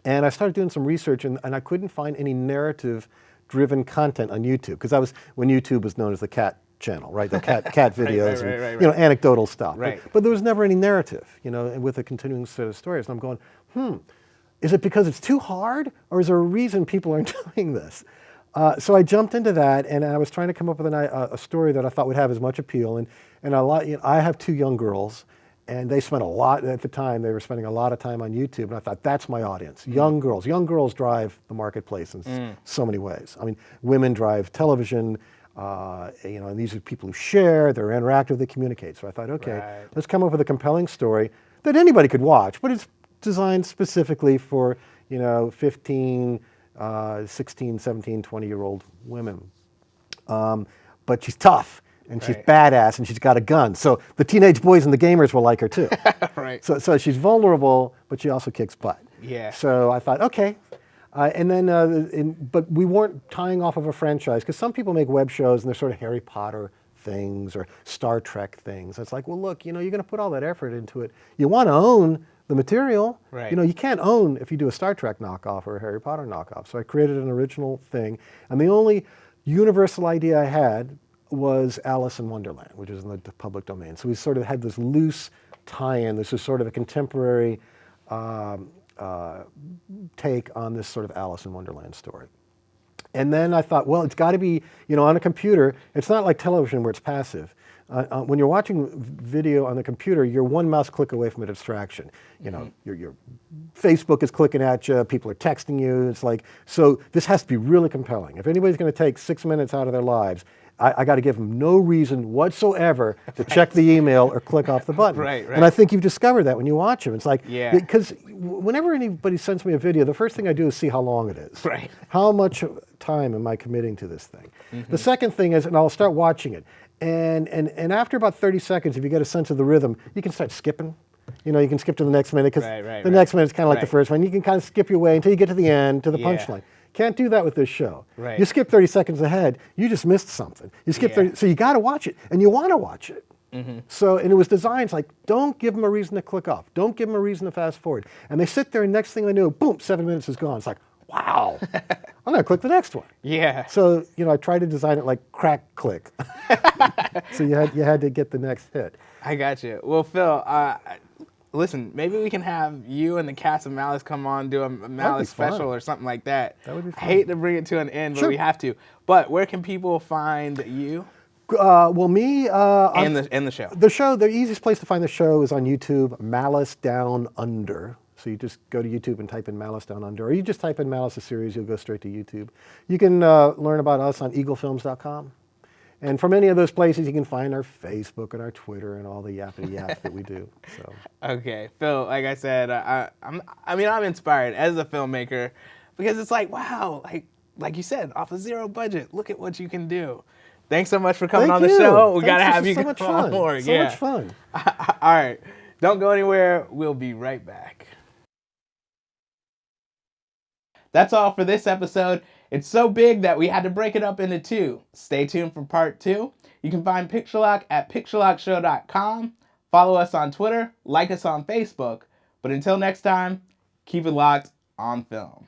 And I started doing some research, and I couldn't find any narrative-driven content on YouTube, because that was when YouTube was known as the cat channel, right? The cat videos, and you know, anecdotal stuff. But there was never any narrative, you know, with a continuing set of stories. And I'm going, is it because it's too hard, or is there a reason people aren't doing this? So I jumped into that, and I was trying to come up with a story that I thought would have as much appeal. And a lot, you know, I have 2 young girls. And they spent a lot, at the time, they were spending a lot of time on YouTube, and I thought, that's my audience. Young girls. Young girls drive the marketplace in so many ways. I mean, women drive television, you know, and these are people who share, they're interactive, they communicate. So I thought, okay, let's come up with a compelling story that anybody could watch, but it's designed specifically for, you know, 15, 16, 17, 20-year-old women. But she's tough. And she's badass, and she's got a gun. So the teenage boys and the gamers will like her too. So she's vulnerable, but she also kicks butt. So I thought, okay. And then, but we weren't tying off of a franchise, because some people make web shows and they're sort of Harry Potter things or Star Trek things. It's like, well, look, you know, you're going to put all that effort into it. You want to own the material. You know, you can't own if you do a Star Trek knockoff or a Harry Potter knockoff. So I created an original thing, and the only universal idea I had was Alice in Wonderland, which is in the public domain. So we sort of had this loose tie-in. This is sort of a contemporary take on this sort of Alice in Wonderland story. And then I thought, well, it's got to be, you know, on a computer. It's not like television where it's passive. When you're watching video on the computer, you're one mouse click away from a distraction. You know, your Facebook is clicking at you, people are texting you. It's like, so this has to be really compelling. If anybody's going to take 6 minutes out of their lives, I got to give them no reason whatsoever to check the email or click off the button. And I think you've discovered that when you watch them. It's like, because whenever anybody sends me a video, the first thing I do is see how long it is. How much time am I committing to this thing? The second thing is, and I'll start watching it. And after about 30 seconds, if you get a sense of the rhythm, you can start skipping. You know, you can skip to the next minute, because the next minute is kind of like the first one. You can kind of skip your way until you get to the end, to the punchline. Can't do that with this show. You skip 30 seconds ahead, you just missed something. You skip 30, so you got to watch it, and you want to watch it. So, and it was designed, it's like, don't give them a reason to click off. Don't give them a reason to fast forward. And they sit there, and next thing they know, boom, 7 minutes is gone. It's like, wow, I'm going to click the next one. So, you know, I tried to design it like crack click. So you had to get the next hit. I got you. Well, Phil, listen, maybe we can have you and the cast of Malice come on, do a Malice special or something like that. That would be fun. I hate to bring it to an end, but we have to. But where can people find you? Well, me and the show. The show, the easiest place to find the show is on YouTube, Malice Down Under. So you just go to YouTube and type in Malice Down Under, or you just type in Malice a series, you'll go straight to YouTube. You can learn about us on eaglefilms.com. And from any of those places, you can find our Facebook and our Twitter and all the yappity yaps that we do. So. Okay, Phil, like I said, I'm inspired as a filmmaker, because it's like, wow, like you said, off a zero budget, look at what you can do. Thanks so much for coming on the show. We got to have you come on more. So much fun. All right, don't go anywhere. We'll be right back. That's all for this episode. It's so big that we had to break it up into 2. Stay tuned for part 2. You can find Picture Lock at picturelockshow.com. Follow us on Twitter, like us on Facebook. But until next time, keep it locked on film.